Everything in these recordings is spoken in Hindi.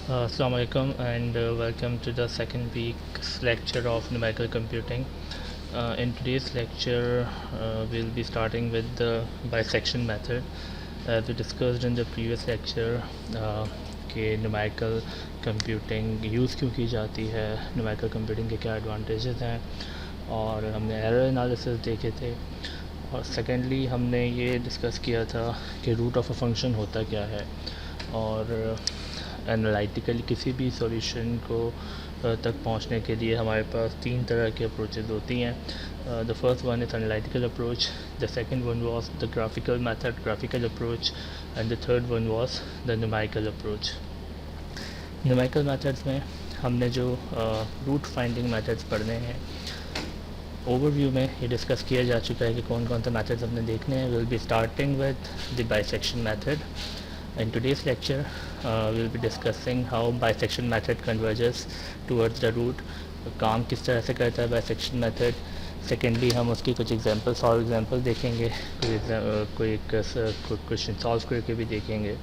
Assalamu alaikum and welcome to the second week's lecture of numerical computing. In today's lecture, we'll be starting with the bisection method. As we discussed in the previous lecture, कि numerical computing यूज़ क्यों की जाती है, numerical computing के क्या advantages हैं, और हमने error analysis देखे थे. और सेकेंडली हमने ये डिस्कस किया था कि रूट ऑफ अ फंक्शन होता क्या है, और एनालिटिकली किसी भी सॉल्यूशन को तक पहुंचने के लिए हमारे पास तीन तरह की अप्रोचेस होती हैं. The first one is analytical approach, the second one was the graphical approach, and the third one was the numerical approach. Numerical methods में हमने जो रूट फाइंडिंग मेथड्स पढ़ने हैं, ओवरव्यू में ये डिस्कस किया जा चुका है कि कौन कौन से मेथड्स हमने देखने हैं. Will be starting with the bisection method. In today's lecture, we'll be discussing how bisection method converges towards the root. काम किस तरह से करता है bisection method. Secondly, हम उसकी कुछ एग्जांपल देखेंगे, कोई क्वेश्चन सॉल्व करके भी देखेंगे.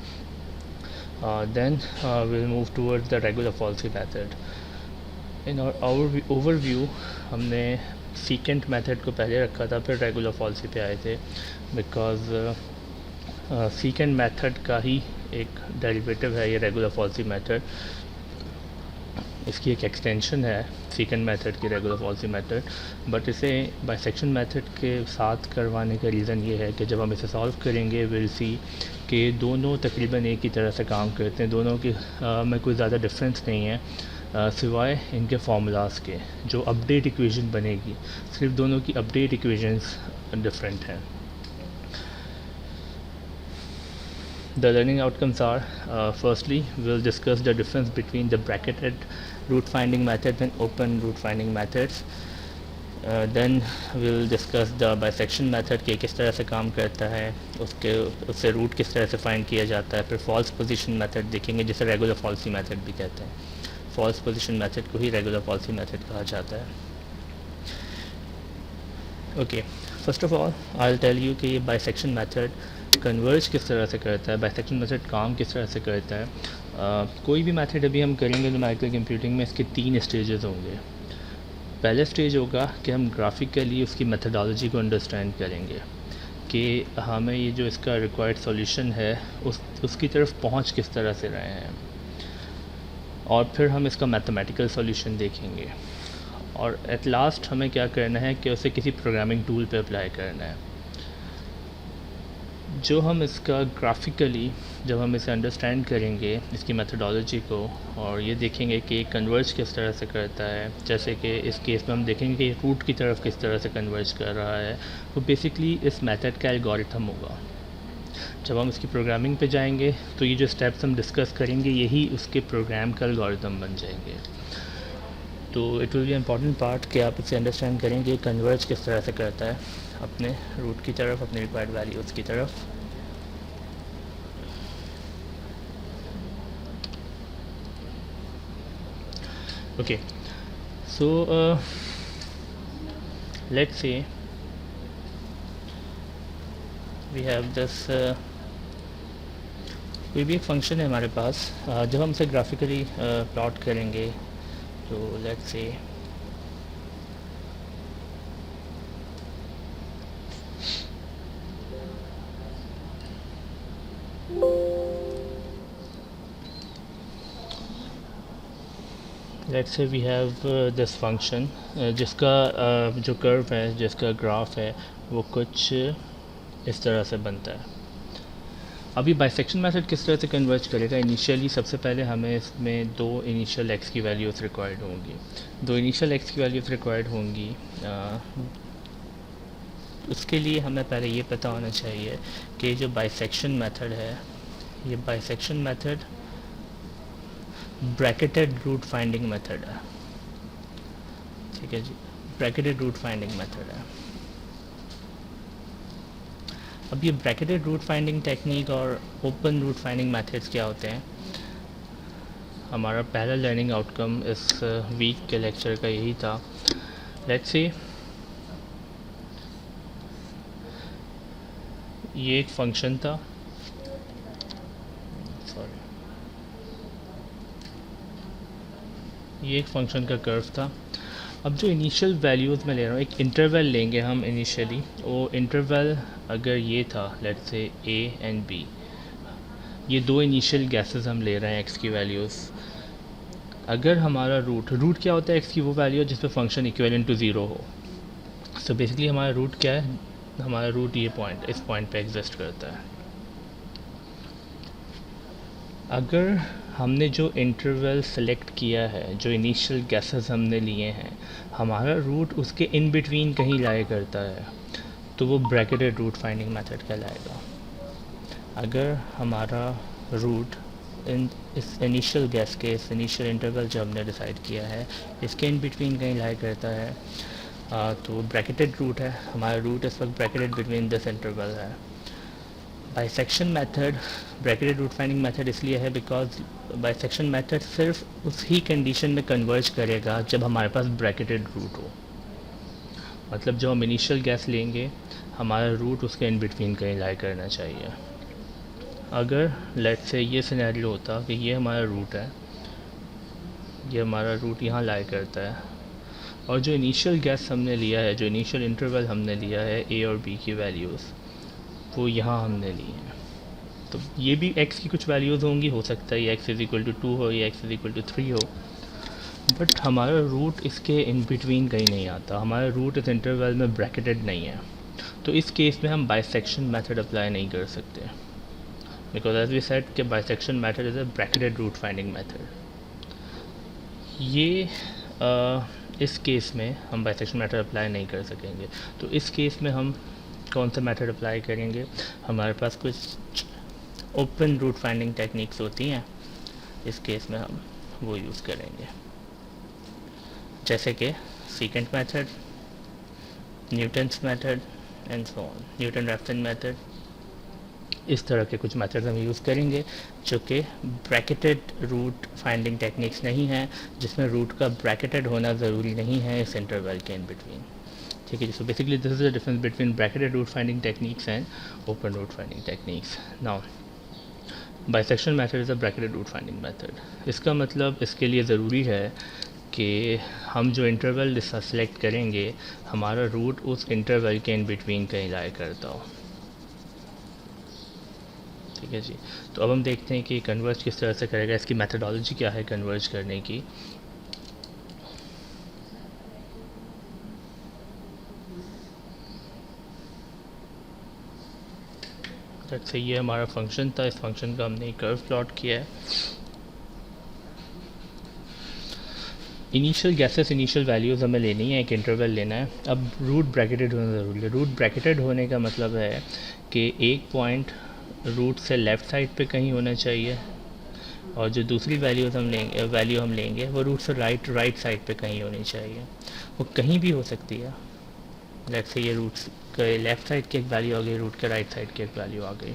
Then we'll move towards the regular falsy method. In our overview, हमने secant method को पहले रखा था, फिर regular falsy पे आए थे, because सीकेंड मेथड का ही एक डेरिवेटिव है ये रेगुलर फॉल्सी मेथड. इसकी एक एक्सटेंशन है सीकेंड मेथड की, रेगुलर फॉल्सी मेथड. बट इसे बाइसेक्शन मेथड के साथ करवाने का रीज़न ये है कि जब हम इसे सॉल्व करेंगे विल सी कि दोनों तकरीबन एक ही तरह से काम करते हैं. दोनों की में कोई ज़्यादा डिफरेंस नहीं है, सिवाय इनके फार्मूलाज के. जो अपडेट इक्वेशन बनेगी, सिर्फ दोनों की अपडेट इक्वेशंस डिफरेंट हैं. The learning outcomes are, firstly, we'll discuss the difference between the bracketed root finding methods and open root finding methods. Then we'll discuss the bisection method कि किस तरह से काम करता है, उससे रूट किस तरह से फाइंड किया जाता है. फिर फॉल्स पोजीशन मेथड देखेंगे, जिसे रेगुलर फॉल्सी मेथड भी कहते हैं. फॉल्स पोजीशन मेथड को ही रेगुलर फॉल्सी मेथड कहा जाता है. Okay, first of all I will tell you कि ये बाइसेक्शन मेथड कन्वर्ज किस तरह से करता है, बाइसेक्शन मेथड काम किस तरह से करता है. कोई भी मेथड अभी हम करेंगे न्यूमेरिकल कंप्यूटिंग में, इसके तीन स्टेजेस होंगे. पहला स्टेज होगा कि हम ग्राफिकली उसकी मेथडोलॉजी को अंडरस्टैंड करेंगे कि हमें ये जो इसका रिक्वायर्ड सॉल्यूशन है उसकी तरफ पहुंच किस तरह से रहे हैं. और फिर हम इसका मैथमेटिकल सॉल्यूशन देखेंगे. और एट लास्ट हमें क्या करना है कि उसे किसी प्रोग्रामिंग टूल पे अप्लाई करना है. जो हम इसका ग्राफिकली जब हम इसे अंडरस्टैंड करेंगे इसकी मेथडोलॉजी को, और ये देखेंगे कि कन्वर्ज किस तरह से करता है, जैसे कि इस केस में हम देखेंगे कि रूट की तरफ किस तरह से कन्वर्ज कर रहा है, वो बेसिकली इस मेथड का एल्गोरिथम होगा. जब हम इसकी प्रोग्रामिंग पे जाएंगे तो ये जो स्टेप्स हम डिस्कस करेंगे यही उसके प्रोग्राम का एल्गोरिथम बन जाएंगे. तो it will B important part कि आप इसे अंडरस्टैंड करेंगे कन्वर्ज किस तरह से करता है अपने रूट की तरफ, अपने रिक्वायर्ड वैल्यूज़ की तरफ. Okay, so let's say we have this, कोई भी एक फंक्शन है हमारे पास. जब हम इसे ग्राफिकली प्लॉट करेंगे तो let's say we have this function जिसका जो कर्व है, जिसका ग्राफ है, वो कुछ इस तरह से बनता है. अभी बाइसेक्शन मेथड किस तरह से कन्वर्ज करेगा. इनिशियली सबसे पहले हमें इसमें दो इनिशियल एक्स की वैल्यूज़ रिक्वायर्ड होंगी. उसके लिए हमें पहले ये पता होना चाहिए कि जो बाइसेक्शन मेथड है, ये bisection method bracketed root finding method है. ठीक है जी, ब्रैकेटेड रूट फाइंडिंग मेथड है. अब ये ब्रैकेटेड रूट फाइंडिंग टेक्निक और ओपन रूट फाइंडिंग मेथड्स क्या होते हैं. हमारा पहला लर्निंग आउटकम इस वीक के लेक्चर का यही था. लेट्स सी, ये एक फंक्शन था, सॉरी, ये एक फंक्शन का कर्व था। अब जो इनिशियल वैल्यूज़ मैं ले रहा हूँ, एक इंटरवल लेंगे हम इनिशियली। वो इंटरवल अगर ये था, let's say A and B, ये दो इनिशियल गैसेस हम ले रहे हैं एक्स की वैल्यूज़। अगर हमारा रूट क्या होता है एक्स की, वो वैल्यू जिस पे फंक्शन इक्विवेलेंट टू ज़ीरो हो। सो बेसिकली हमारा रूट क्या है, हमारा रूट ये पॉइंट, इस पॉइंट पे एग्जिस्ट करता है। अगर हमने जो इंटरवल सेलेक्ट किया है, जो इनिशियल गैसेस हमने लिए हैं, हमारा रूट उसके इन बिटवीन कहीं लाया करता है, तो वो ब्रैकेटेड रूट फाइंडिंग मेथड कहलाएगा। अगर हमारा रूट इस इनिशियल गैस के, इस इनिशियल इंटरवल जो हमने डिसाइड किया है, इसके इन बिटवीन कहीं लाया करता है, तो ब्रैकेटेड रूट है। हमारा रूट इस वक्त ब्रैकेटेड बिटवीन दिस इंटरवल है। Bisection method bracketed root finding method इसलिए है बिकॉज बाइसेक्शन मेथड सिर्फ उस ही कंडीशन में कन्वर्ज करेगा जब हमारे पास ब्रैकेटेड रूट हो। मतलब जो हम इनिशियल गैस लेंगे, हमारा रूट उसके इन बिटवीन कहीं लाई करना चाहिए। अगर लेट्स से ये सिनेरियो होता कि ये हमारा रूट है, ये हमारा रूट यहाँ लाई करता है, और जो इनिशियल गैस हमने लिया है, जो इनिशियल इंटरवल हमने लिया है ए और बी की वैल्यूज़, वो यहाँ हमने ली हैं। तो ये भी x की कुछ वैल्यूज़ होंगी, हो सकता है ये x इज़ इक्वल टू 2 हो या x इज़ इक्वल टू 3 हो, बट हमारा रूट इसके इन बिटवीन कहीं नहीं आता। हमारा रूट इस इंटरवल में ब्रैकेटेड नहीं है। तो इस केस में हम बाइसेक्शन मेथड अप्लाई नहीं कर सकते, बिकॉज एज वी सेड कि bisection method is a bracketed root finding method. ये इस केस में हम बाइसेक्शन मेथड अप्लाई नहीं कर सकेंगे। तो इस केस में हम कौन सा मेथड अप्लाई करेंगे? हमारे पास कुछ ओपन रूट फाइंडिंग टेक्निक्स होती हैं, इस केस में हम वो यूज़ करेंगे, जैसे कि secant method, Newton's method and so on, Newton Raphson method. इस तरह के कुछ मेथड हम यूज़ करेंगे जो कि ब्रैकेटेड रूट फाइंडिंग टेक्निक्स नहीं हैं, जिसमें रूट का ब्रैकेटेड होना ज़रूरी नहीं है इस इंटरवल के इन बिटवीन। ठीक है जी। So basically this is the difference between bracketed root finding techniques and open root finding techniques. Now bisection method is a bracketed root finding method. इसका मतलब इसके लिए ज़रूरी है कि हम जो इंटरवल सेलेक्ट करेंगे, हमारा रूट उस इंटरवल के इन बिटवीन कहीं लाया करता हो। ठीक है जी। तो अब हम देखते हैं कि कन्वर्ज किस तरह से करेगा, इसकी मेथडोलॉजी क्या है कन्वर्ज करने की। जैसे ये हमारा फंक्शन था, इस फंक्शन का हमने कर्व प्लॉट किया है। इनिशियल गैसेस, इनिशियल वैल्यूज़ हमें लेनी है, एक इंटरवल लेना है। अब रूट ब्रैकेटेड होना ज़रूरी है। रूट ब्रैकेटेड होने का मतलब है कि एक पॉइंट रूट से लेफ़्ट साइड पे कहीं होना चाहिए, और जो दूसरी वैल्यू हम लेंगे वो रूट से राइट साइड पे कहीं होनी चाहिए। वो कहीं भी हो सकती है। लेट्स से ये रूट के लेफ़्ट साइड की एक वैल्यू आ गई, रूट के राइट साइड की एक वैल्यू आ गई।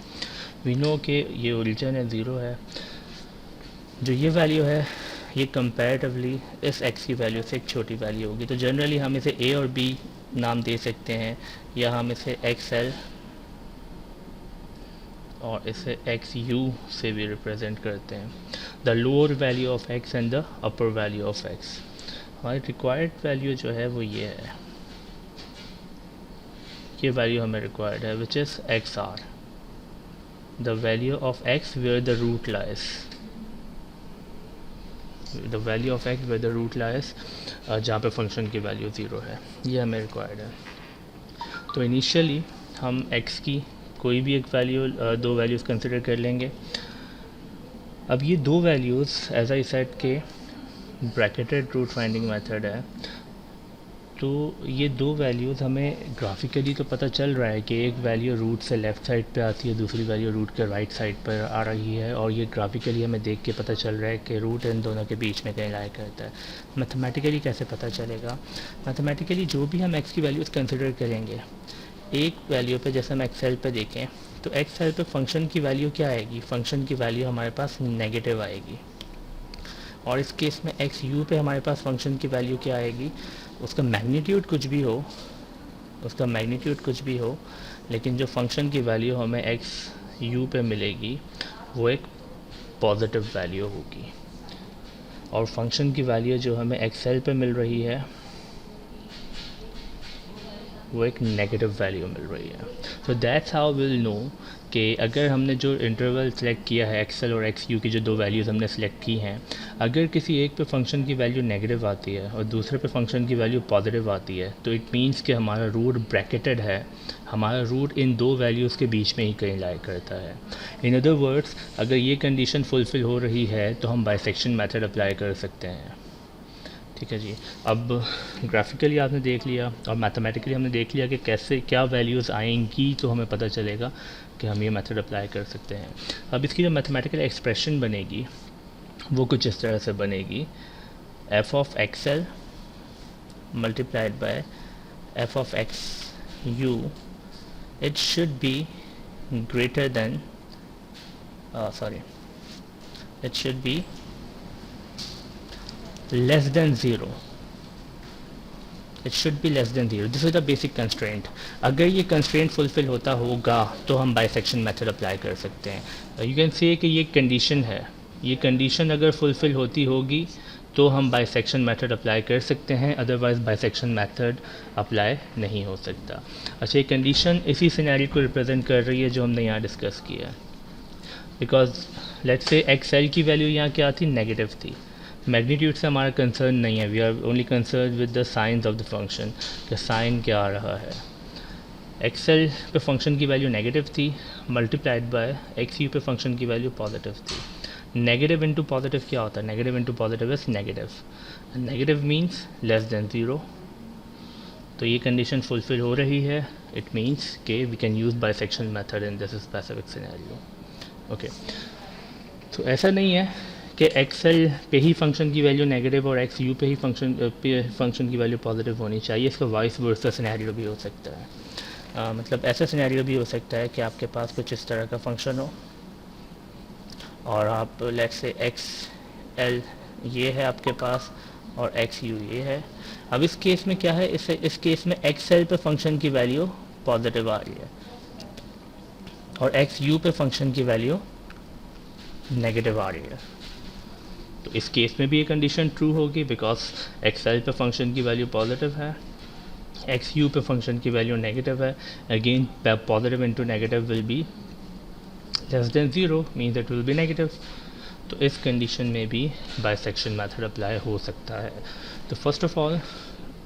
वी नो कि ये ओरिजिन है, ज़ीरो है। जो ये वैल्यू है, ये कंपैरेटिवली इस x की वैल्यू से एक छोटी वैल्यू होगी। तो जनरली हम इसे a और b नाम दे सकते हैं, या हम इसे xl और इसे xu से भी रिप्रेजेंट करते हैं। The lower value of x and the upper value of x। हमारी रिक्वायर्ड वैल्यू जो है वो ये है, ये वैल्यू हमें रिक्वायर्ड है, which is xr, the value of x where the root lies, the value of x where the root lies, जहाँ पे फंक्शन की वैल्यू ज़ीरो है, ये हमें रिक्वायर्ड है। तो इनिशियली हम x की कोई भी एक वैल्यू, दो वैल्यूज़ कंसिडर कर लेंगे। अब ये दो वैल्यूज़ एज आई सेड के ब्रैकेटेड रूट फाइंडिंग मेथड है, तो ये दो वैल्यूज़ हमें ग्राफिकली तो पता चल रहा है कि एक वैल्यू रूट से लेफ़्ट साइड पे आती है, दूसरी वैल्यू रूट के राइट साइड पर आ रही है, और ये ग्राफिकली हमें देख के पता चल रहा है कि रूट इन दोनों के बीच में कहीं लाया करता है। मैथमेटिकली कैसे पता चलेगा? मैथमेटिकली जो भी हम x की वैल्यूज़ कंसिडर करेंगे, एक वैल्यू पे जैसे हम एक्सेल पे देखें, तो एक्सेल पे फंक्शन की वैल्यू क्या आएगी? फंक्शन की वैल्यू हमारे पास नेगेटिव आएगी। और इस केस में एक्स यू पे हमारे पास फंक्शन की वैल्यू क्या आएगी? उसका मैग्नीट्यूड कुछ भी हो, उसका मैग्नीट्यूड कुछ भी हो, लेकिन जो फंक्शन की वैल्यू हमें एक्स यू पे मिलेगी वो एक पॉजिटिव वैल्यू होगी। और फंक्शन की वैल्यू जो हमें एक्सेल पे मिल रही है वो एक नेगेटिव वैल्यू मिल रही है. So that's how we'll know कि अगर हमने जो इंटरवल सेलेक्ट किया है एक्सेल और एक्स यू की जो दो वैल्यूज़ हमने सेलेक्ट की हैं, अगर किसी एक पे फंक्शन की वैल्यू नेगेटिव आती है और दूसरे पे फंक्शन की वैल्यू पॉजिटिव आती है, तो इट मीन्स कि हमारा रूट ब्रैकेटेड है, हमारा रूट इन दो वैल्यूज़ के बीच में ही कहीं लाई करता है. इन अदर वर्ड्स, अगर ये कंडीशन फुलफ़िल हो रही है तो हम बाइसेक्शन मेथड अप्लाई कर सकते हैं. ठीक है जी. अब ग्राफिकली आपने देख लिया और मैथमेटिकली हमने देख लिया कि कैसे क्या वैल्यूज़ आएंगी, तो हमें पता चलेगा कि हम ये मेथड अप्लाई कर सकते हैं. अब इसकी जो मैथमेटिकल एक्सप्रेशन बनेगी वो कुछ इस तरह से बनेगी: F of XL multiplied by F of X you, it should be greater than it should be less than 0. It should be less than 0. This is the basic constraint. अगर ये constraint fulfill होता होगा तो हम बाइसेक्शन मेथड अप्लाई कर सकते हैं. You can say कि ये कंडीशन है, ये कंडीशन अगर फुलफ़िल होती होगी तो हम बाइसेक्शन मेथड अप्लाई कर सकते हैं, अदरवाइज बाइसेक्शन मेथड अप्लाई नहीं हो सकता. अच्छा, ये कंडीशन इसी सिनेरियो को रिप्रेजेंट कर रही है जो हमने यहाँ डिस्कस किया है. Because let's say x L की वैल्यू यहाँ क्या थी, नेगेटिव थी. मैग्नीट्यूड से हमारा कंसर्न नहीं है, we are only concern with the signs of the function, कि साइन क्या आ रहा है. एक्स एल पे फंक्शन की वैल्यू नेगेटिव थी, मल्टीप्लाइड बाय एक्स यू पे फंक्शन की वैल्यू पॉजिटिव थी. नेगेटिव इंटू पॉजिटिव क्या होता है, negative into positive is negative, negative means less than 0. तो ये कंडीशन फुलफिल हो रही है, इट मीन्स के we can use bisection method in this specific scenario. Okay, तो ऐसा नहीं है कि एक्सेल पे ही फंक्शन की वैल्यू नेगेटिव और एक्स यू पे ही फंक्शन की वैल्यू पॉजिटिव होनी चाहिए. इसका वाइस वर्सा सिनेरियो भी हो सकता है. मतलब ऐसा सिनेरियो भी हो सकता है कि आपके पास कुछ इस तरह का फंक्शन हो और आप लेट्स से एक्स एल ये है आपके पास और एक्स यू ये है. अब इस केस में क्या है, इस केस में एक्स एल पे फंक्शन की वैल्यू पॉजिटिव आ रही है और एक्स यू पे फंक्शन की वैल्यू नेगेटिव आ रही है. तो इस केस में भी ये कंडीशन ट्रू होगी बिकॉज एक्स एल पे फंक्शन की वैल्यू पॉजिटिव है, एक्स यू पे फंक्शन की वैल्यू नेगेटिव है. Again positive into negative will be less than 0, means it will B negative. तो इस कंडीशन में भी बाइसेक्शन मेथड अप्लाई हो सकता है. तो फर्स्ट ऑफ ऑल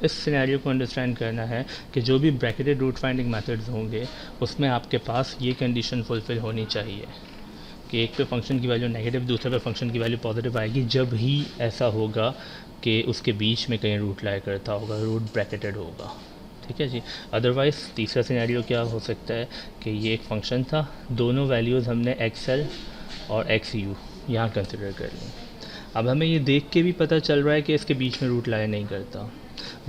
इस सिनेरियो को अंडरस्टैंड करना है कि जो भी ब्रैकेटेड रूट फाइंडिंग मेथड्स होंगे उसमें आपके पास ये कंडीशन फुलफिल होनी चाहिए कि एक पे फंक्शन की वैल्यू नेगेटिव, दूसरे पे फंक्शन की वैल्यू पॉजिटिव आएगी जब ही ऐसा होगा कि उसके बीच में कहीं रूट लाई करता होगा, रूट ब्रैकेटेड होगा. ठीक है जी. अदरवाइज़ तीसरा सिनेरियो क्या हो सकता है कि ये एक फंक्शन था, दोनों वैल्यूज़ हमने एक्स एल और एक्स यू यहाँ कंसिडर कर ली. अब हमें ये देख के भी पता चल रहा है कि इसके बीच में रूट लाई नहीं करता,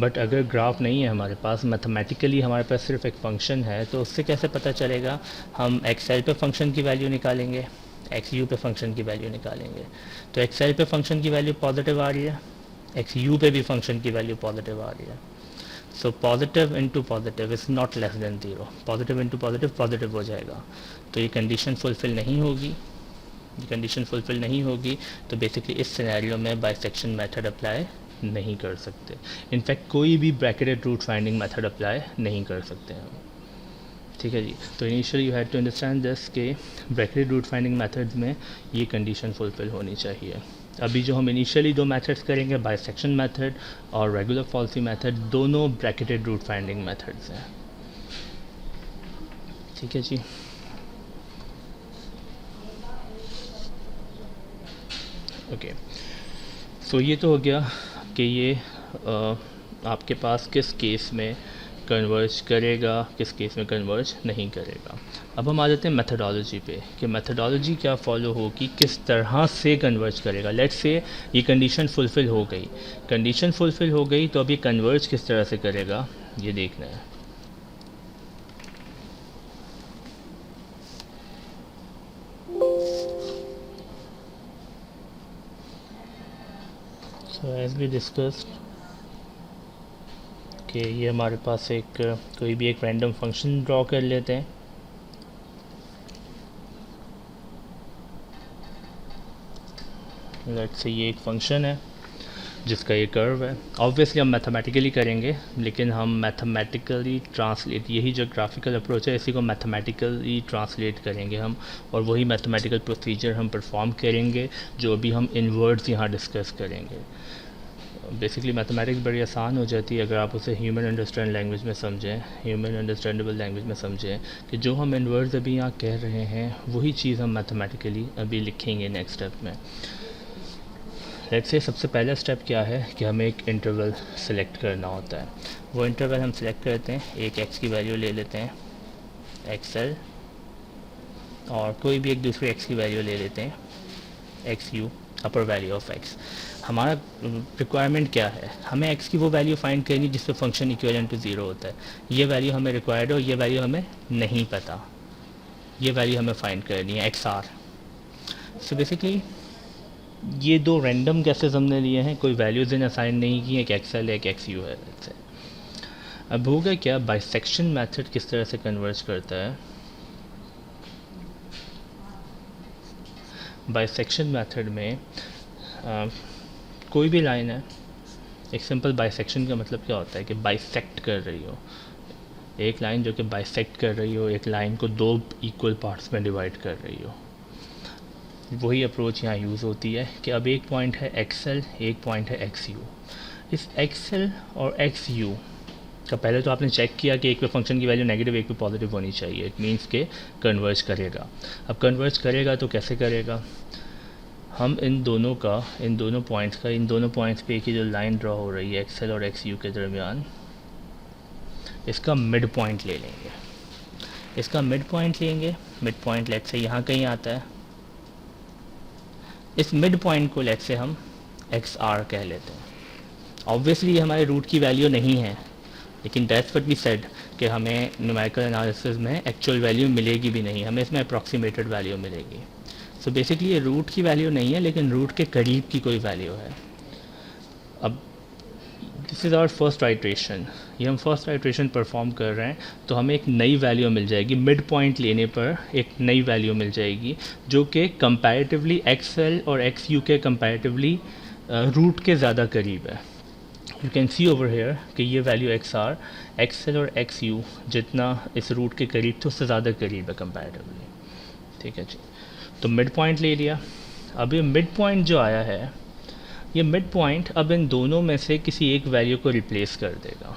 बट अगर ग्राफ नहीं है हमारे पास, मैथमेटिकली हमारे पास सिर्फ एक फंक्शन है, तो उससे कैसे पता चलेगा. हम एक्स एल पे फंक्शन की वैल्यू निकालेंगे, एक्स यू पे फंक्शन की वैल्यू निकालेंगे. तो एक्स एल पे फंक्शन की वैल्यू पॉजिटिव आ रही है, एक्स यू पे भी फंक्शन की वैल्यू पॉजिटिव आ रही है. So positive into positive is not less than 0. Positive into positive positive हो जाएगा. तो ये कंडीशन फुलफिल नहीं होगी, ये कंडीशन फुलफिल नहीं होगी. तो बेसिकली इस सिनेरियो में बाइसेक्शन मेथड अप्लाई नहीं कर सकते. इनफैक्ट कोई भी bracketed root finding method apply नहीं कर सकते हम. ठीक है जी. तो initially you had to understand this के ब्रैकेटेड रूट फाइंडिंग मेथड्स में ये कंडीशन फुलफिल होनी चाहिए. अभी जो हम इनिशियली दो मेथड्स करेंगे, बाइसेक्शन मेथड और रेगुलर फॉल्सी मेथड, दोनों ब्रैकेटेड रूट फाइंडिंग मेथड्स हैं. ठीक है जी. ओके, सो ये तो हो गया कि ये आपके पास किस केस में कन्वर्ज करेगा, किस केस में कन्वर्ज नहीं करेगा. अब हम आ जाते हैं मेथडोलॉजी पे कि मेथडोलॉजी क्या फॉलो होगी, किस तरह से कन्वर्ज करेगा. लेट्स से ये कंडीशन फुलफ़िल हो गई, कंडीशन फुलफ़िल हो गई तो अब ये कन्वर्ज किस तरह से करेगा ये देखना है. सो एज वी डिस्कस्ड कि ये हमारे पास एक कोई भी एक रैंडम फंक्शन ड्रॉ कर लेते हैं. लेट्स से ये एक फंक्शन है जिसका ये कर्व है। ऑब्वियसली हम मैथमेटिकली करेंगे, लेकिन हम मैथमेटिकली ट्रांसलेट, यही जो ग्राफिकल अप्रोच है इसी को मैथमेटिकली ट्रांसलेट करेंगे हम, और वही मैथमेटिकल प्रोसीजर हम परफॉर्म करेंगे जो अभी हम इन वर्ड्स यहाँ डिस्कस करेंगे। बेसिकली मैथमेटिक्स बड़ी आसान हो जाती है अगर आप उसे ह्यूमन अंडरस्टैंड लैंग्वेज में समझें, ह्यूमन अंडरस्टैंडेबल लैंग्वेज में समझें कि जो हम इन वर्ड्स अभी यहाँ कह रहे हैं वही चीज़ हम मैथमेटिकली अभी लिखेंगे नेक्स्ट स्टेप में। लेट्स से सबसे पहला स्टेप क्या है कि हमें एक इंटरवल सेलेक्ट करना होता है। वो इंटरवल हम सेलेक्ट करते हैं, एक एक्स की वैल्यू ले लेते हैं एक्सएल, और कोई भी एक दूसरी एक्स की वैल्यू ले लेते हैं x you, upper value of x. हमारा रिक्वायरमेंट क्या है, हमें एक्स की वो वैल्यू फाइंड करनी जिस पे फंक्शन इक्विवेलेंट टू ज़ीरो होता है। ये वैल्यू हमें रिक्वायर्ड है और ये वैल्यू हमें नहीं पता, ये वैल्यू हमें फाइंड करनी है एक्स आर। सो बेसिकली ये दो रैंडम कैसेस हमने लिए हैं, कोई वैल्यूज इन असाइन नहीं की, एक एक्सएल एक एक्स यू है। अब होगा क्या, बाइसेक्शन मेथड किस तरह से कन्वर्ज करता है। बाइसेक्शन मेथड में कोई भी लाइन है, एक सिंपल बाइसेक्शन का मतलब क्या होता है कि बाइसेक्ट कर रही हो, एक लाइन जो कि बाइसेक्ट कर रही हो, एक लाइन को दो इक्वल पार्ट्स में डिवाइड कर रही हो। वही अप्रोच यहाँ यूज़ होती है कि अब एक पॉइंट है एक्सएल, एक पॉइंट है एक्स यू। इस एक्सएल और एक्स यू का पहले तो आपने चेक किया कि एक पे फंक्शन की वैल्यू नेगेटिव एक पे पॉजिटिव होनी चाहिए, इट मीन्स के कन्वर्ज करेगा। अब कन्वर्ज करेगा तो कैसे करेगा, हम इन दोनों पॉइंट्स का, इन दोनों पॉइंट्स पे एक ही जो लाइन ड्रॉ हो रही है एक्सएल और एक्स यू के दरमियान, इसका मिड पॉइंट ले लेंगे। इसका मिड पॉइंट लेंगे, मिड पॉइंट लेट से यहाँ कहीं आता है, इस मिड पॉइंट को लेट से हम एक्स आर कह लेते हैं। ऑब्वियसली ये हमारे रूट की वैल्यू नहीं है, लेकिन दैट्स व्हाट वी सेड कि हमें न्यूमेरिकल एनालिसिस में एक्चुअल वैल्यू मिलेगी भी नहीं, हमें इसमें अप्रॉक्सीमेटेड वैल्यू मिलेगी। सो बेसिकली ये रूट की वैल्यू नहीं है, लेकिन रूट के करीब की कोई वैल्यू है। अब this is our first iteration, ये हम फर्स्ट आइट्रेशन परफॉर्म कर रहे हैं, तो हमें एक नई वैल्यू मिल जाएगी। मिड पॉइंट लेने पर एक नई वैल्यू मिल जाएगी जो कि कंपैरेटिवली एक्सएल और एक्स यू के कंपैरेटिवली रूट के ज़्यादा करीब है। You can see over here कि ये वैल्यू एक्स आर एक्सएल और एक्स यू जितना इस रूट के करीब थे उससे ज़्यादा करीब है कंपैरेटिवली। ठीक है जी, तो मिड पॉइंट ले लिया। अब ये मिड पॉइंट जो आया है, ये मिड पॉइंट अब इन दोनों में से किसी एक वैल्यू को रिप्लेस कर देगा।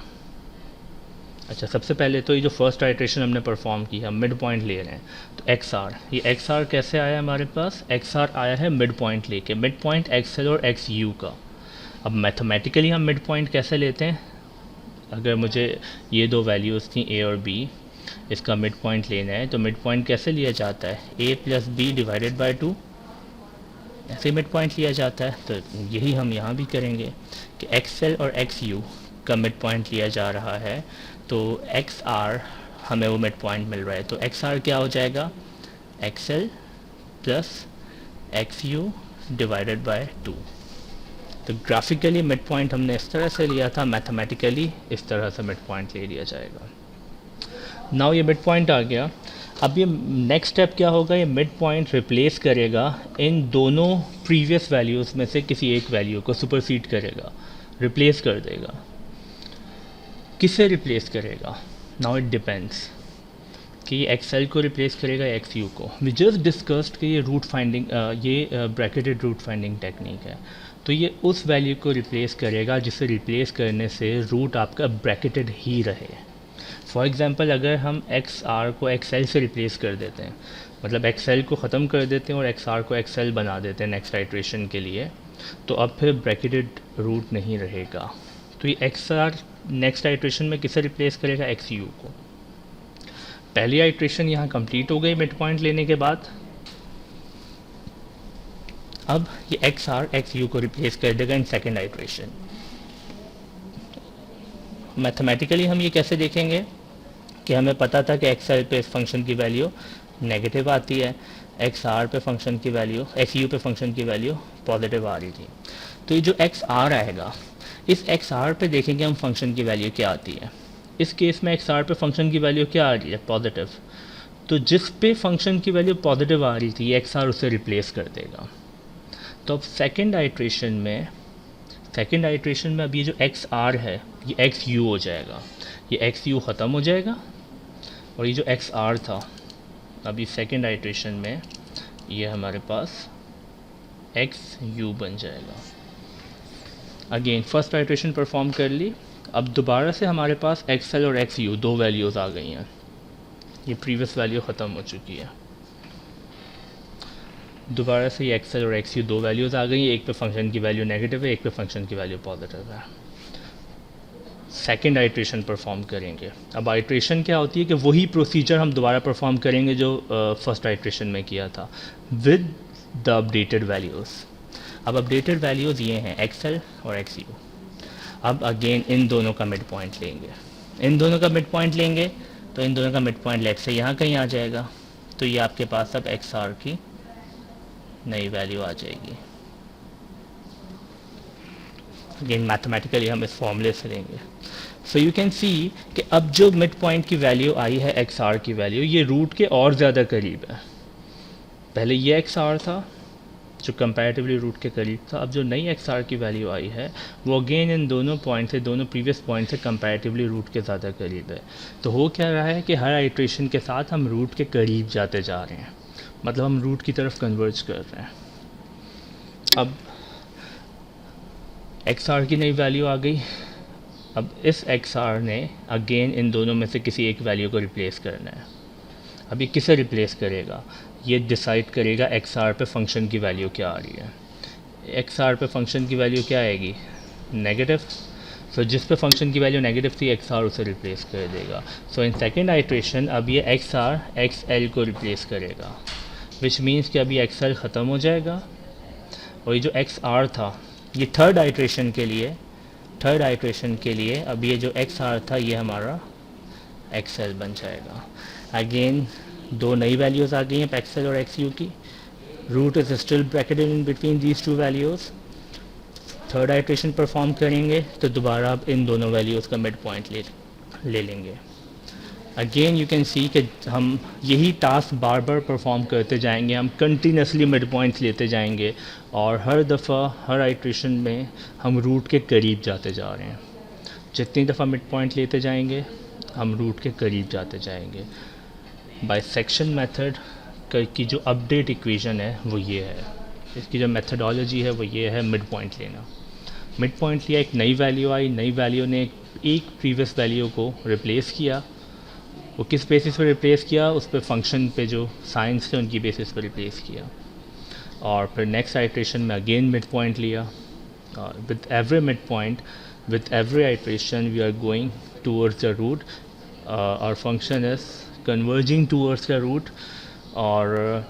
अच्छा, सबसे पहले तो ये जो फर्स्ट आइट्रेशन हमने परफॉर्म की, हम मिड पॉइंट ले रहे हैं, तो एक्स आर, ये एक्स आर कैसे आया हमारे पास, एक्स आर आया है मिड पॉइंट लेके, मिड पॉइंट एक्सएल और एक्स यू का। अब मैथमेटिकली हम मिड पॉइंट कैसे लेते हैं, अगर मुझे ये दो वैल्यूज़ थी ए और बी, इसका मिड पॉइंट लेना है तो मिड पॉइंट कैसे लिया जाता है, ए प्लस बी डिवाइडेड बाय 2, ऐसे मिड पॉइंट लिया जाता है। तो यही हम यहाँ भी करेंगे कि एक्सएल और एक्स यू का मिड पॉइंट लिया जा रहा है, तो एक्स आर हमें वो मिड पॉइंट मिल रहा है, तो एक्स आर क्या हो जाएगा, XL plus x you divided by 2। तो ग्राफिकली मिड पॉइंट हमने इस तरह से लिया था, मैथमेटिकली इस तरह से मिड पॉइंट ले लिया जाएगा। नाउ ये मिड पॉइंट आ गया। अब ये नेक्स्ट स्टेप क्या होगा, ये मिड पॉइंट रिप्लेस करेगा इन दोनों प्रीवियस वैल्यूज़ में से किसी एक वैल्यू को, सुपरसीड करेगा, रिप्लेस कर देगा। किसे रिप्लेस करेगा, नाउ इट डिपेंड्स कि ये एक्सएल को रिप्लेस करेगा या एक्स यू को। वी जस्ट डिस्कस्ड कि ये रूट फाइंडिंग, ये ब्रैकेटेड रूट फाइंडिंग टेक्निक है, तो ये उस वैल्यू को रिप्लेस करेगा जिसे रिप्लेस करने से रूट आपका ब्रैकेटेड ही रहे। फॉर एग्ज़ाम्पल अगर हम एक्स आर को एक्स एल से रिप्लेस कर देते हैं, मतलब एक्स एल को ख़त्म कर देते हैं और एक्स आर को एक्स एल बना देते हैं नेक्स्ट आइट्रेशन के लिए, तो अब फिर ब्रैकेटेड रूट नहीं रहेगा। तो ये एक्स आर नेक्स्ट आइट्रेशन में किसे रिप्लेस करेगा, एक्स यू को। पहली आइट्रेशन यहाँ कंप्लीट हो गई मिड पॉइंट लेने के बाद। अब ये एक्स आर एक्स यू को रिप्लेस कर देगा इन सेकेंड आइट्रेशन। मैथमेटिकली हम ये कैसे देखेंगे कि हमें पता था कि एक्स एल पे इस फंक्शन की वैल्यू नेगेटिव आती है, एक्स आर पे फंक्शन की वैल्यू, एक्स यू पे फंक्शन की वैल्यू पॉजिटिव आ रही थी। तो ये जो एक्स आर आएगा, इस एक्स आर पे देखेंगे हम फंक्शन की वैल्यू क्या आती है। इस केस में एक्स आर पे फंक्शन की वैल्यू क्या आ रही है, पॉजिटिव। तो जिस पे फंक्शन की वैल्यू पॉजिटिव आ रही थी, एक्स आर उसे रिप्लेस कर देगा। तो अब सेकेंड आइट्रेशन में अब ये जो एक्स आर है ये एक्स यू हो जाएगा, ये एक्स यू ख़त्म हो जाएगा और ये जो एक्स आर था अभी सेकेंड आइट्रेशन में ये हमारे पास एक्स यू बन जाएगा। अगेन फर्स्ट आइट्रेशन परफॉर्म कर ली, अब दोबारा से हमारे पास एक्स एल और एक्स यू दो वैल्यूज़ आ गई हैं, ये प्रीवियस वैल्यू ख़त्म हो चुकी है। दोबारा से ये एक्स एल और एक्स यू दो वैल्यूज़ आ गई हैं, एक पे फंक्शन की वैल्यू नेगेटिव है, एक पे फंक्शन की वैल्यू पॉजिटिव है। सेकेंड आइट्रेशन परफॉर्म करेंगे। अब आइट्रेशन क्या होती है कि वही प्रोसीजर हम दोबारा परफॉर्म करेंगे जो फर्स्ट आइट्रेशन में किया था विद द अपडेटेड वैल्यूज़। अब अपडेटेड वैल्यूज़ ये हैं एक्स एल और एक्स यू। अब अगेन इन दोनों का मिड पॉइंट लेंगे, तो इन दोनों का मिड पॉइंट लेट से यहाँ कहीं आ जाएगा, तो ये आपके पास अब एक्स आर की नई वैल्यू आ जाएगी। अगेन मैथमेटिकली हम इस फॉर्मूले से लेंगे। सो यू कैन सी कि अब जो मिड पॉइंट की वैल्यू आई है एक्स आर की वैल्यू, ये रूट के और ज़्यादा करीब है। पहले ये एक्स आर था जो कंपैरेटिवली रूट के करीब था, अब जो नई एक्स आर की वैल्यू आई है वो अगेन इन दोनों पॉइंट से, दोनों प्रीवियस पॉइंट से कंपैरेटिवली रूट के ज़्यादा करीब है। तो हो क्या रहा है कि हर आइट्रेशन के साथ हम रूट के करीब जाते जा रहे हैं, मतलब हम रूट की तरफ कन्वर्ज कर रहे हैं। अब एक्स आर की नई वैल्यू आ गई, अब इस एक्स आर ने अगेन इन दोनों में से किसी एक वैल्यू को रिप्लेस करना है। अब ये किसे रिप्लेस करेगा, ये डिसाइड करेगा एक्स आर पे फंक्शन की वैल्यू क्या आ रही है। एक्स आर पे फंक्शन की वैल्यू क्या आएगी, नेगेटिव। सो जिस पे फंक्शन की वैल्यू नेगेटिव थी एक्स आर उसे रिप्लेस कर देगा। सो इन सेकेंड आइट्रेशन अब ये एक्स आर एक्स एल को रिप्लेस करेगा, विच मीन्स कि अभी एक्स एल ख़त्म हो जाएगा और ये जो एक्स आर था ये थर्ड आइट्रेशन के लिए अब ये जो एक्स आर था ये हमारा एक्स एल बन जाएगा। अगेन दो नई वैल्यूज़ आ गई हैं एक्स एल और एक्स यू की, root is still bracketed in between these two values. Third iteration perform करेंगे तो दोबारा अब इन दोनों वैल्यूज़ का मिड पॉइंट ले लेंगे। अगेन यू कैन सी कि हम यही टास्क बार बार परफॉर्म करते जाएंगे, हम कंटिन्यूसली मिड पॉइंट्स लेते जाएंगे और हर दफ़ा हर आइट्रेशन में हम रूट के करीब जाते जा रहे हैं। जितनी दफ़ा मिड पॉइंट लेते जाएंगे हम रूट के करीब जाते जाएंगे। बाइसेक्शन मेथड की जो अपडेट इक्वेशन है वो ये है, इसकी जो मेथडोलॉजी है वो ये है मिड पॉइंट लेना। मिड पॉइंट लिया, एक नई वैल्यू आई, नई वैल्यू ने एक प्रीवियस वैल्यू को रिप्लेस किया। वो किस बेसिस पे रिप्लेस किया, उस पर फंक्शन पे जो साइंस थे उनकी बेसिस पे रिप्लेस किया। और फिर नेक्स्ट आइट्रेशन में अगेन मिड पॉइंट लिया। With every mid point, with every iteration we are going towards the root, और function is converging towards the root. और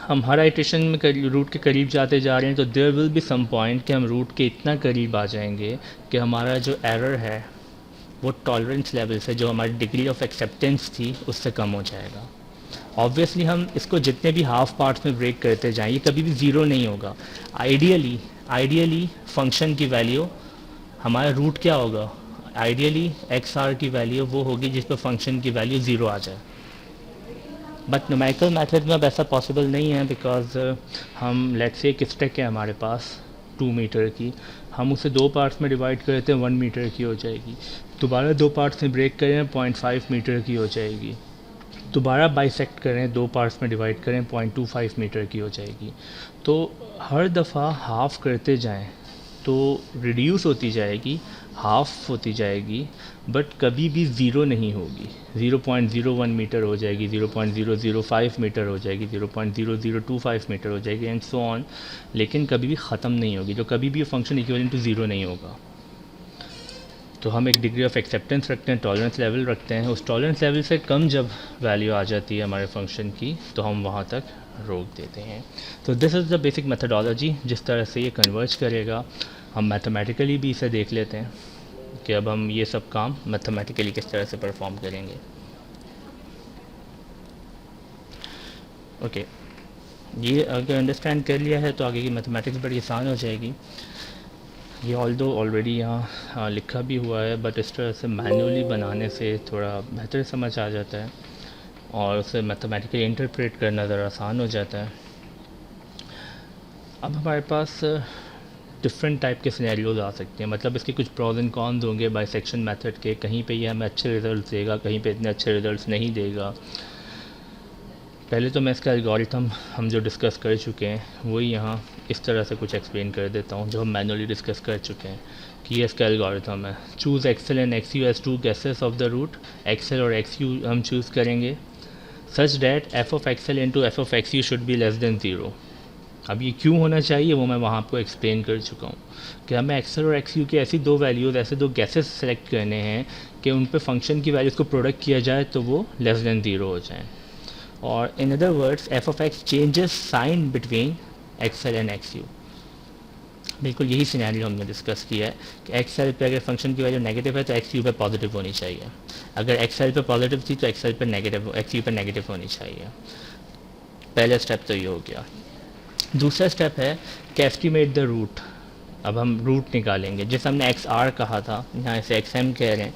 हम हर आइट्रेशन में रूट के करीब जाते जा रहे हैं, तो there will be some point कि हम रूट के इतना करीब आ जाएंगे कि हमारा जो एरर है वो टॉलरेंस लेवल से, जो हमारी डिग्री ऑफ एक्सेप्टेंस थी उससे कम हो जाएगा। ऑब्वियसली हम इसको जितने भी हाफ पार्ट्स में ब्रेक करते जाएं ये कभी भी ज़ीरो नहीं होगा। आइडियली फंक्शन की वैल्यू हमारा रूट क्या होगा, आइडियली एक्स आर की वैल्यू वो होगी जिस पर फंक्शन की वैल्यू ज़ीरो आ जाए। बट न्यूमेरिकल मेथड में अब ऐसा पॉसिबल नहीं है, बिकॉज हम लेट्स से एक स्टेक है हमारे पास 2 मीटर की, हम उसे दो पार्ट्स में डिवाइड करते हैं 1 मीटर की हो जाएगी, दोबारा दो पार्ट्स में ब्रेक करें 0.5 मीटर की हो जाएगी, दोबारा बाइसेक्ट करें दो पार्ट्स में डिवाइड करें 0.25 मीटर की हो जाएगी। तो हर दफ़ा हाफ़ करते जाएं तो रिड्यूस होती जाएगी, हाफ होती जाएगी, बट कभी भी ज़ीरो नहीं होगी। 0.01 मीटर हो जाएगी, 0.005 मीटर हो जाएगी, 0.0025 मीटर हो जाएगी एंड सो ऑन, लेकिन कभी भी ख़त्म नहीं होगी। जो कभी भी फंक्शन इक्विवेलेंट टू ज़ीरो नहीं होगा। तो हम एक डिग्री ऑफ एक्सेप्टेंस रखते हैं, टॉलरेंस लेवल रखते हैं, उस टॉलरेंस लेवल से कम जब वैल्यू आ जाती है हमारे फंक्शन की तो हम वहाँ तक रोक देते हैं। तो this is the basic methodology जिस तरह से ये कन्वर्ज करेगा। हम मैथमेटिकली भी इसे देख लेते हैं कि अब हम ये सब काम मैथमेटिकली किस तरह से परफॉर्म करेंगे। ओके, ये अगर अंडरस्टैंड कर लिया है तो आगे की मैथमेटिक्स बड़ी आसान हो जाएगी। ये ऑलरेडी यहाँ लिखा भी हुआ है, बट इस तरह से मैन्युअली बनाने से थोड़ा बेहतर समझ आ जाता है और उसे मैथमेटिकली इंटरप्रेट करना ज़रा आसान हो जाता है। अब हमारे पास डिफरेंट टाइप के सिनेरियोज आ सकते हैं, मतलब इसके कुछ प्रॉज एंड कॉन्स होंगे बाइसेक्शन मेथड के। कहीं पे ये हमें अच्छे रिजल्ट देगा, कहीं पे इतने अच्छे रिजल्ट्स नहीं देगा। पहले तो मैं इसका एल्गोरिथम हम जो डिस्कस कर चुके हैं वही यहाँ इस तरह से कुछ एक्सप्लेन कर देता हूँ, जो हम मैनुअली डिस्कस कर चुके हैं कि ये इसका एल्गोरिथम है। Choose X L and X U as two guesses of the root. X L और एक्स यू हम चूज़ करेंगे such that F of X L into F of X U should be less than zero. अब ये क्यों होना चाहिए वो मैं वहाँ आपको एक्सप्लेन कर चुका हूँ कि हमें एक्सेल और एक्स यू के ऐसी दो वैल्यूज़, ऐसे दो गैसेस सेलेक्ट करने हैं कि उन पे फंक्शन की वैल्यूज़ को प्रोडक्ट किया जाए तो वो लेस देन ज़ीरो हो जाए। और in other words F of X changes sign between X L and X U. बिल्कुल यही सिनेरियो हमने डिस्कस किया है कि एक्सेल पे अगर फंक्शन की वैल्यू नेगेटिव है तो एक्स यू पे पॉजिटिव होनी चाहिए, अगर एक्सेल पे पॉजिटिव थी तो एक्सेल पे नेगेटिव, एक्स यू पे नेगेटिव होनी चाहिए। पहला स्टेप तो ये हो गया। दूसरा स्टेप है कि एस्टिमेट द रूट। अब हम रूट निकालेंगे, जैसे हमने एक्स आर कहा था, यहाँ से एक्स एम कह रहे हैं,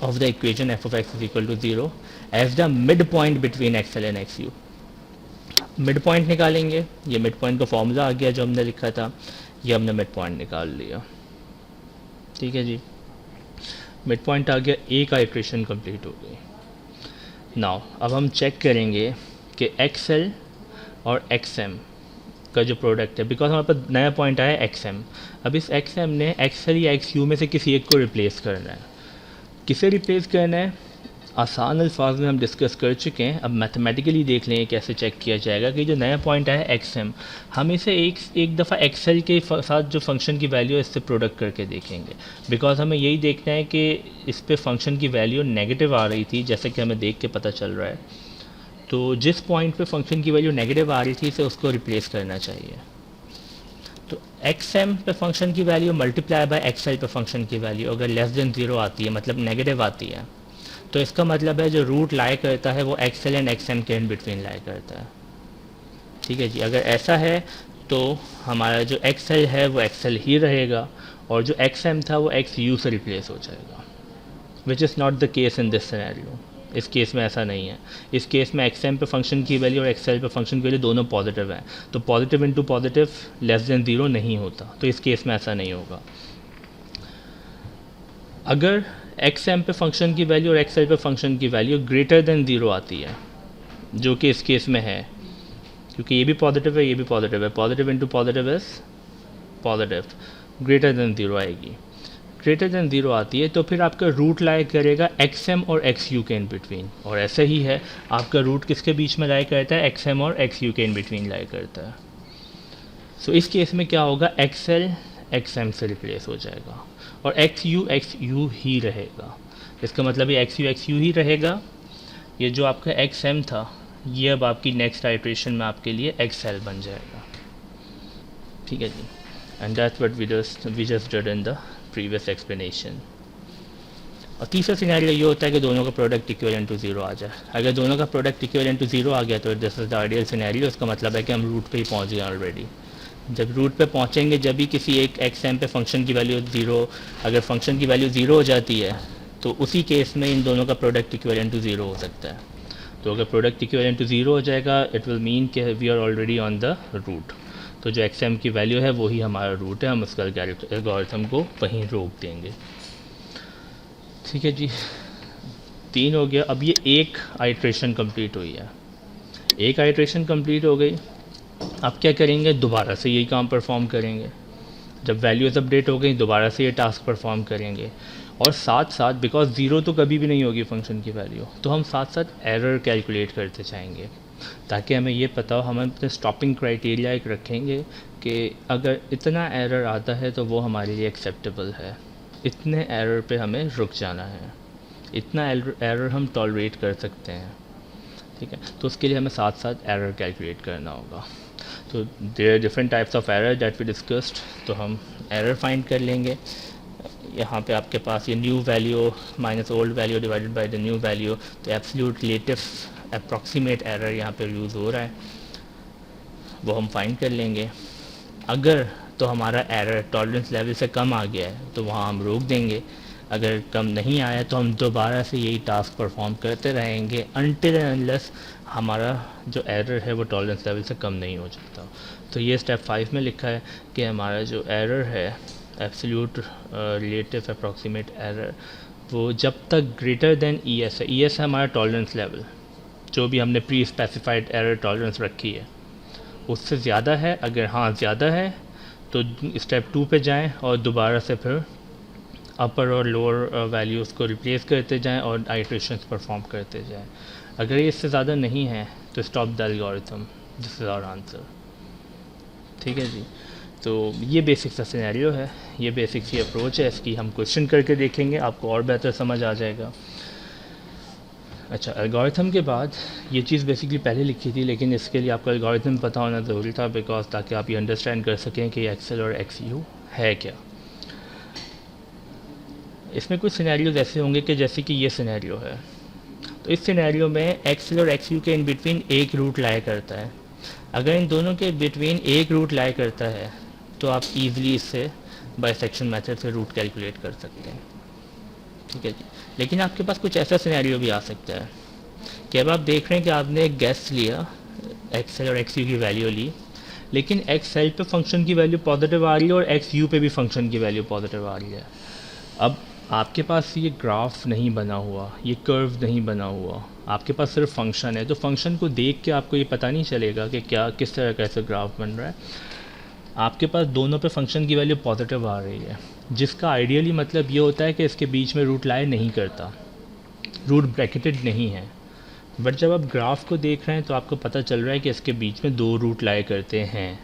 of the equation F of X is equal to zero as the mid point between X L and X U. Mid point निकालेंगे, ये मिड पॉइंट का फॉर्मूला आ गया जो हमने लिखा था, ये हमने मिड पॉइंट निकाल लिया। ठीक है जी, मिड पॉइंट आ गया, एक आइट्रेशन कंप्लीट हो गई। नाउ अब हम चेक करेंगे कि एक्सेल और एक्स एम का जो प्रोडक्ट है, बिकॉज हमारे पास नया पॉइंट आया एक्स एम। अब इस एक्स एम ने एक्सेल या एक्स यू में से किसी एक को रिप्लेस करना है। किसे रिप्लेस करना है आसान अल्फाज में हम डिस्कस कर चुके हैं। अब मैथमेटिकली देख लें कैसे चेक किया जाएगा कि जो नया पॉइंट आया एक्स एम, हम इसे एक दफ़ा एक्सेल के साथ जो फंक्शन की वैल्यू है इससे प्रोडक्ट करके देखेंगे, बिकॉज हमें यही देखना है कि इस पे फंक्शन की वैल्यू नेगेटिव आ रही थी, जैसे कि हमें देख के पता चल रहा है। तो जिस पॉइंट पे फंक्शन की वैल्यू नेगेटिव आ रही थी इसे उसको रिप्लेस करना चाहिए। तो एक्स एम पे फंक्शन की value multiply by x L पे फंक्शन की वैल्यू अगर लेस देन ज़ीरो आती है, मतलब नेगेटिव आती है, तो इसका मतलब है जो रूट लाई करता है वो X L and X M के इन बिटवीन लाई करता है। ठीक है जी, अगर ऐसा है तो हमारा जो एक्स एल है वो एक्स एल ही रहेगा और जो एक्स एम था वो एक्स यू से रिप्लेस हो जाएगा, which is not the case in this scenario. इस केस में ऐसा नहीं है। इस केस में एक्स एम पे फंक्शन की वैल्यू और एक्स एल पे फंक्शन की वैल्यू दोनों पॉजिटिव हैं, तो positive into positive less than zero नहीं होता, तो इस केस में ऐसा नहीं होगा। अगर एक्स एम पे फंक्शन की वैल्यू और एक्स एल पे फंक्शन की वैल्यू ग्रेटर देन ज़ीरो आती है, जो कि इस केस में है, क्योंकि ये भी पॉजिटिव है ये भी पॉजिटिव है, positive into positive is positive, greater than zero आएगी। ग्रेटर देन ज़ीरो आती है तो फिर आपका रूट लाई करेगा एक्स एम और एक्स यू के इन बिटवीन, और ऐसे ही है आपका रूट किसके बीच में लाई करता है, एक्स एम और एक्स यू के इन बिटवीन लाई करता है। सो इस केस में क्या होगा, एक्स एल एक्स एम से रिप्लेस हो जाएगा और एक्स यू ही रहेगा। इसका मतलब ये एक्स यू ही रहेगा। ये जो आपका एक्स एम था ये अब आपकी नेक्स्ट आइट्रेशन में आपके लिए एक्स एल बन जाएगा। ठीक है जी, and that's what we just did in the previous explanation. और तीसरा सिनेरियो ये होता है कि दोनों का प्रोडक्ट इक्विवेलेंट टू ज़ीरो आ जाए। अगर दोनों का प्रोडक्ट इक्विवेलेंट टू ज़ीरो आ गया तो this is the ideal scenario. इसका मतलब है कि हम रूट पे ही पहुंच गए ऑलरेडी। जब रूट पे पहुंचेंगे, जब भी किसी एक एक्स एम पे फंक्शन की वैल्यू ज़ीरो, अगर फंक्शन की वैल्यू ज़ीरो हो जाती है तो उसी केस में इन दोनों का प्रोडक्ट इक्विवेलेंट टू ज़ीरो हो सकता है। तो अगर प्रोडक्ट इक्विवेलेंट टू ज़ीरो हो जाएगा इट विल मीन कि we are already on the root. तो जो एक्स एम की वैल्यू है वही हमारा रूट है, हम उसका एल्गोरिथम को वहीं रोक देंगे। ठीक है जी, 3 हो गया। अब ये एक आइट्रेशन कंप्लीट हुई है, एक आइट्रेशन कंप्लीट हो गई। अब क्या करेंगे, दोबारा से यही काम परफॉर्म करेंगे। जब वैल्यूज़ अपडेट हो गई दोबारा से ये टास्क परफॉर्म करेंगे, और साथ साथ बिकॉज ज़ीरो तो कभी भी नहीं होगी फंक्शन की वैल्यू, तो हम साथ साथ एरर कैलकुलेट करते जाएंगे ताकि हमें ये पता हो। हम अपने स्टॉपिंग क्राइटेरिया एक रखेंगे कि अगर इतना एरर आता है तो वो हमारे लिए एक्सेप्टेबल है, इतने एरर पे हमें रुक जाना है, इतना एरर हम टॉलरेट कर सकते हैं। ठीक है, तो उसके लिए हमें साथ साथ एरर कैलकुलेट करना होगा। तो there are different types of error that we discussed, तो हम एरर फाइंड कर लेंगे। यहाँ पे आपके पास ये new value minus old value divided by the new value, तो एब्सोल्यूट रिलेटिव अप्रॉक्सीमेट एरर यहाँ पे यूज़ हो रहा है, वो हम फाइंड कर लेंगे। अगर तो हमारा एरर टॉलरेंस लेवल से कम आ गया है तो वहाँ हम रोक देंगे, अगर कम नहीं आया तो हम दोबारा से यही टास्क परफॉर्म करते रहेंगे अनटिल एंड अनलेस हमारा जो एरर है वो टॉलरेंस लेवल से कम नहीं हो जाता। तो ये स्टेप 5 में लिखा है कि हमारा जो एरर है एब्सोल्यूट रिलेटिव अप्रॉक्सीमेट एरर, वो जब तक ग्रेटर देन ई एस है, ई एस है हमारा टॉलरेंस लेवल, जो भी हमने प्री स्पेसिफाइड एरर टॉलरेंस रखी है, उससे ज़्यादा है। अगर हाँ ज़्यादा है तो स्टेप 2 पे जाएं और दोबारा से फिर अपर और लोअर वैल्यूज़ को रिप्लेस करते जाएं और आइट्रेशंस परफॉर्म करते जाएं। अगर ये इससे ज़्यादा नहीं है तो stop the algorithm, this is our answer. ठीक है जी। तो ये बेसिक सा सिनेरियो है, ये बेसिक सी अप्रोच है, इसकी हम क्वेश्चन करके देखेंगे, आपको और बेहतर समझ आ जाएगा। अच्छा, एल्गोरिथम के बाद ये चीज़ बेसिकली पहले लिखी थी, लेकिन इसके लिए आपको एल्गोरिथम पता होना ज़रूरी था, बिकॉज ताकि आप ये अंडरस्टैंड कर सकें कि एक्सेल और एक्स यू है क्या। इसमें कुछ सिनेरियोज ऐसे होंगे कि जैसे कि ये सिनेरियो है, तो इस सिनेरियो में एक्सेल और एक्स यू के इन बिटवीन एक रूट लाया करता है। अगर इन दोनों के बिटवीन एक रूट लाया करता है तो आप ईज़िली इससे बाइसेक्शन मेथड से रूट कैलकुलेट कर सकते हैं। ठीक है जी। लेकिन आपके पास कुछ ऐसा सिनेरियो भी आ सकता है कि अब आप देख रहे हैं कि आपने एक गैस लिया, एक्स एल और एक्स यू की वैल्यू ली, लेकिन एक्स एल पे फंक्शन की वैल्यू पॉजिटिव आ रही है और एक्स यू पे भी फंक्शन की वैल्यू पॉजिटिव आ रही है। अब आपके पास ये ग्राफ नहीं बना हुआ, ये कर्व नहीं बना हुआ, आपके पास सिर्फ फंक्शन है, तो फंक्शन को देख के आपको ये पता नहीं चलेगा कि क्या किस तरह का ऐसा ग्राफ बन रहा है। आपके पास दोनों पे फंक्शन की वैल्यू पॉजिटिव आ रही है, जिसका आइडियली मतलब ये होता है कि इसके बीच में रूट लाए नहीं करता, रूट ब्रैकेटेड नहीं है। बट जब आप ग्राफ को देख रहे हैं तो आपको पता चल रहा है कि इसके बीच में दो रूट लाए करते हैं।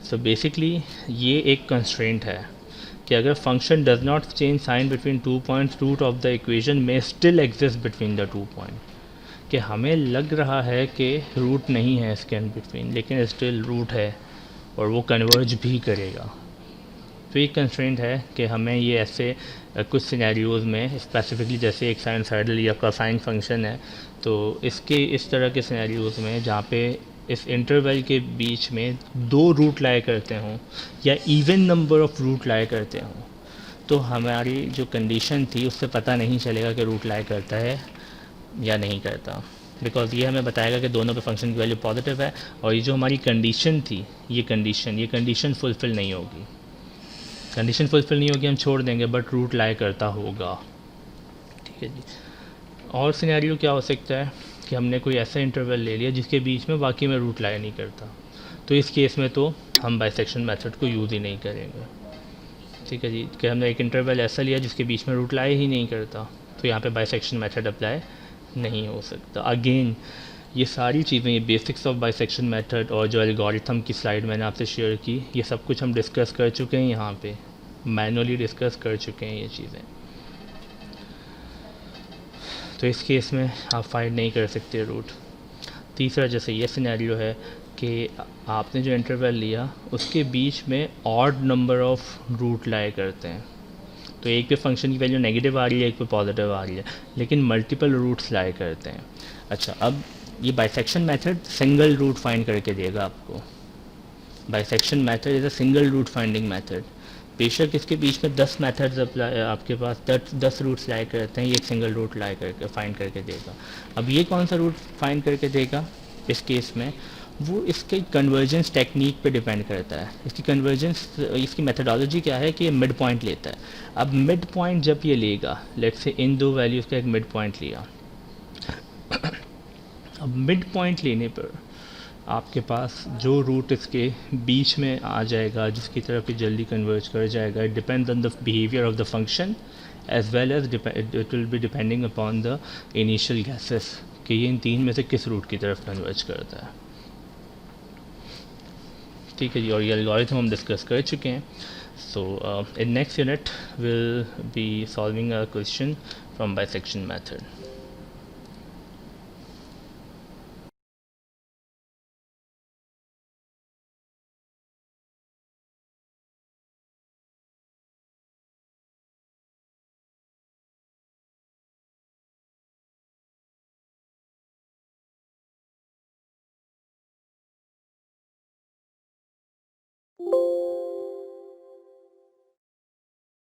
सो बेसिकली ये एक कंस्ट्रेंट है कि अगर function does not change sign between 2 points, root of the equation में still exist between the 2 point. कि हमें लग रहा है कि रूट नहीं है इसके इन बिटवीन, लेकिन स्टिल रूट है और वो कन्वर्ज भी करेगा। तो एक कंस्ट्रेंट है कि हमें ये ऐसे कुछ सिनेरियोज़ में स्पेसिफिकली, जैसे एक साइनसॉइडल या कोसाइन फंक्शन है, तो इसके इस तरह के सिनेरियोज़ में जहाँ पे इस इंटरवल के बीच में दो रूट लाया करते हों या इवन नंबर ऑफ रूट लाया करते हों, तो हमारी जो कंडीशन थी उससे पता नहीं चलेगा कि रूट लाया करता है या नहीं करता, बिकॉज ये हमें बताएगा कि दोनों पे फंक्शन की वैल्यू पॉजिटिव है, और ये जो हमारी कंडीशन थी, ये कंडीशन फुलफ़िल नहीं होगी। कंडीशन फुलफिल नहीं होगी हम छोड़ देंगे, बट रूट लाए करता होगा। ठीक है जी। और सिनेरियो क्या हो सकता है कि हमने कोई ऐसा इंटरवल ले लिया जिसके बीच में वाकई में रूट लाया नहीं करता, तो इस केस में तो हम बाइसेक्शन मेथड को यूज़ ही नहीं करेंगे। ठीक है जी, कि हमने एक इंटरवल ऐसा लिया जिसके बीच में रूट लाए ही नहीं करता, तो यहाँ पे बाइसेक्शन मेथड अप्लाई नहीं हो सकता। अगेन ये सारी चीज़ें, ये बेसिक्स ऑफ बाइसेक्शन मेथड और जो एल्गोरिथम की स्लाइड मैंने आपसे शेयर की, ये सब कुछ हम डिस्कस कर चुके हैं, यहाँ पे मैनुअली डिस्कस कर चुके हैं ये चीज़ें। तो इस केस में आप फाइंड नहीं कर सकते रूट। तीसरा, जैसे ये सिनेरियो है कि आपने जो इंटरवल लिया उसके बीच में ऑड नंबर ऑफ रूट लाए करते हैं, तो एक पे फंक्शन की वैल्यू नेगेटिव आ रही है, एक पे पॉजिटिव आ रही है, लेकिन मल्टीपल रूट्स लाए करते हैं। अच्छा, अब ये bisection method single root find करके देगा आपको। Bisection method is a single root finding method. बेशक इसके बीच में 10 मेथड्स अप्लाई, आपके पास 10 रूट्स लाए करते हैं, ये एक सिंगल रूट लाए करके फाइंड करके देगा। अब ये कौन सा रूट फाइंड करके देगा इस केस में, वो इसके कन्वर्जेंस टेक्निक पे डिपेंड करता है। इसकी कन्वर्जेंस, इसकी मेथडोलॉजी क्या है कि ये मिड पॉइंट लेता है। अब मिड पॉइंट जब ये लेगा, लेट्स से इन दो वैल्यूज़ का एक मिड पॉइंट लिया, अब मिड पॉइंट लेने पर आपके पास जो रूट इसके बीच में आ जाएगा, जिसकी तरफ ये जल्दी कन्वर्ज कर जाएगा, it depends on the behaviour of the function as well as it will be depending upon the initial guesses कि ये इन तीन में से किस रूट की तरफ कन्वर्ज करता है। ठीक है जी, और ये एल्गोरिथम हम डिस्कस कर चुके हैं। So in next unit will be solving a question from bisection method.